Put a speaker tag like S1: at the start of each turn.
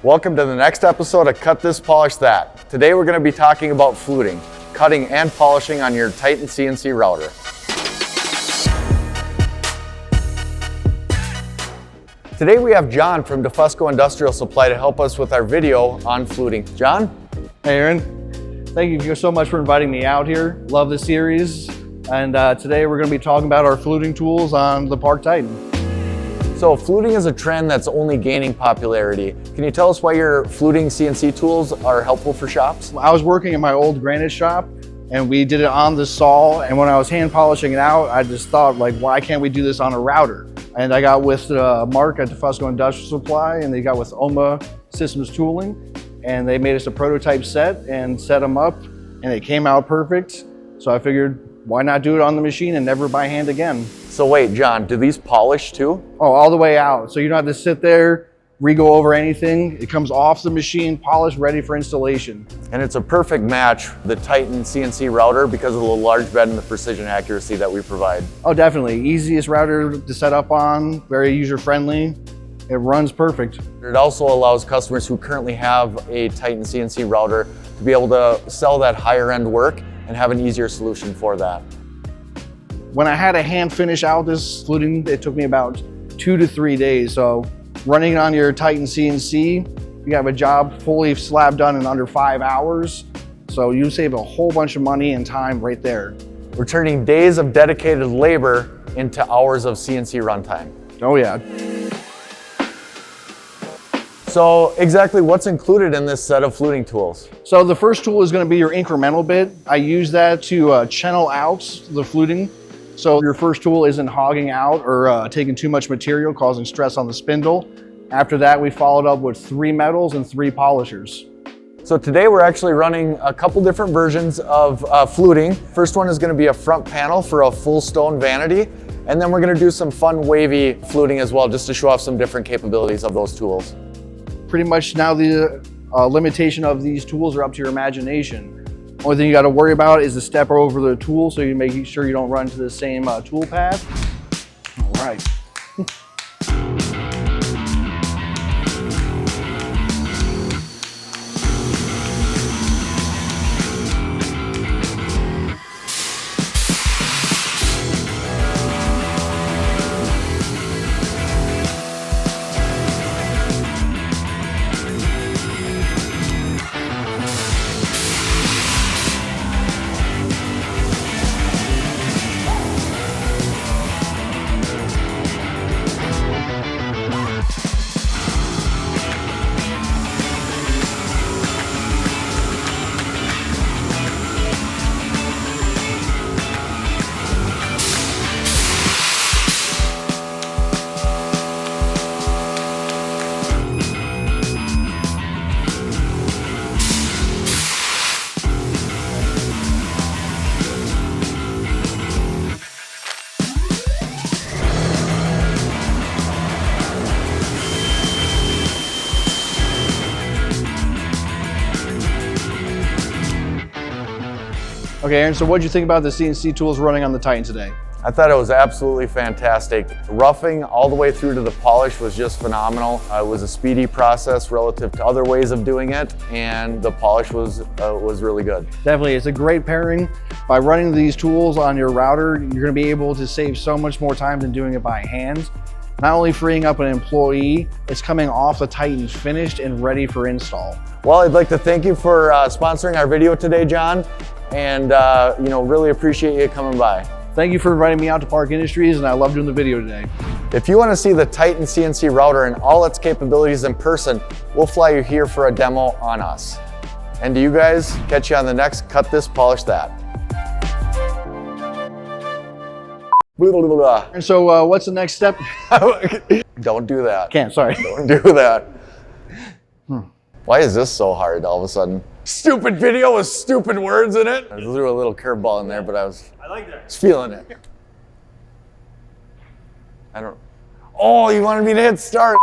S1: Welcome to the next episode of Cut This, Polish That. Today we're going to be talking about fluting, cutting and polishing on your Titan CNC router. Today we have John from Defusco Industrial Supply to help us with our video on fluting. John?
S2: Hey Aaron, thank you so much for inviting me out here. Love this series. And today we're going to be talking about our fluting tools on the Park Titan.
S1: So fluting is a trend that's only gaining popularity. Can you tell us why your fluting CNC tools are helpful for shops?
S2: I was working in my old granite shop and we did it on the saw. And when I was hand polishing it out, I just thought, like, why can't we do this on a router? And I got with Mark at Defusco Industrial Supply, and they got with OMA Systems Tooling, and they made us a prototype set and set them up, and it came out perfect. So I figured, why not do it on the machine and never by hand again?
S1: So wait, John, do these polish too?
S2: Oh, all the way out. So you don't have to sit there, re-go over anything. It comes off the machine, polished, ready for installation.
S1: And it's a perfect match, the Titan CNC router, because of the large bed and the precision accuracy that we provide.
S2: Oh, definitely. Easiest router to set up on, very user-friendly. It runs perfect.
S1: It also allows customers who currently have a Titan CNC router to be able to sell that higher end work and have an easier solution for that.
S2: When I had to hand finish out this fluting, it took me about 2 to 3 days. So running on your Titan CNC, you have a job fully slab done in under 5 hours. So you save a whole bunch of money and time right there.
S1: We're turning days of dedicated labor into hours of CNC runtime.
S2: Oh yeah.
S1: So exactly what's included in this set of fluting tools?
S2: So the first tool is going to be your incremental bit. I use that to channel out the fluting. So your first tool isn't hogging out or taking too much material, causing stress on the spindle. After that, we followed up with 3 metals and 3 polishers.
S1: So today we're actually running a couple different versions of fluting. First one is going to be a front panel for a full stone vanity. And then we're going to do some fun wavy fluting as well, just to show off some different capabilities of those tools.
S2: Pretty much now the limitation of these tools are up to your imagination. Only thing you got to worry about is the step over the tool, so you make sure you don't run into the same tool path. All right. Okay, Aaron, so what did you think about the CNC tools running on the Titan today?
S1: I thought it was absolutely fantastic. Roughing all the way through to the polish was just phenomenal. It was a speedy process relative to other ways of doing it, and the polish was really good.
S2: Definitely, it's a great pairing. By running these tools on your router, you're going to be able to save so much more time than doing it by hand. Not only freeing up an employee, it's coming off the Titan finished and ready for install.
S1: Well, I'd like to thank you for sponsoring our video today, John, and really appreciate you coming by.
S2: Thank you for inviting me out to Park Industries, and I love doing the video today.
S1: If you want to see the Titan CNC router and all its capabilities in person, we'll fly you here for a demo on us. And to you guys, catch you on the next Cut This, Polish That. Blah, blah, blah, blah.
S2: And so what's the next step?
S1: Don't do that.
S2: Can't, sorry.
S1: Don't do that. Why is this so hard all of a sudden? Stupid video with stupid words in it. I threw a little curveball in there, but I like that. Was feeling it. Oh, you wanted me to hit start.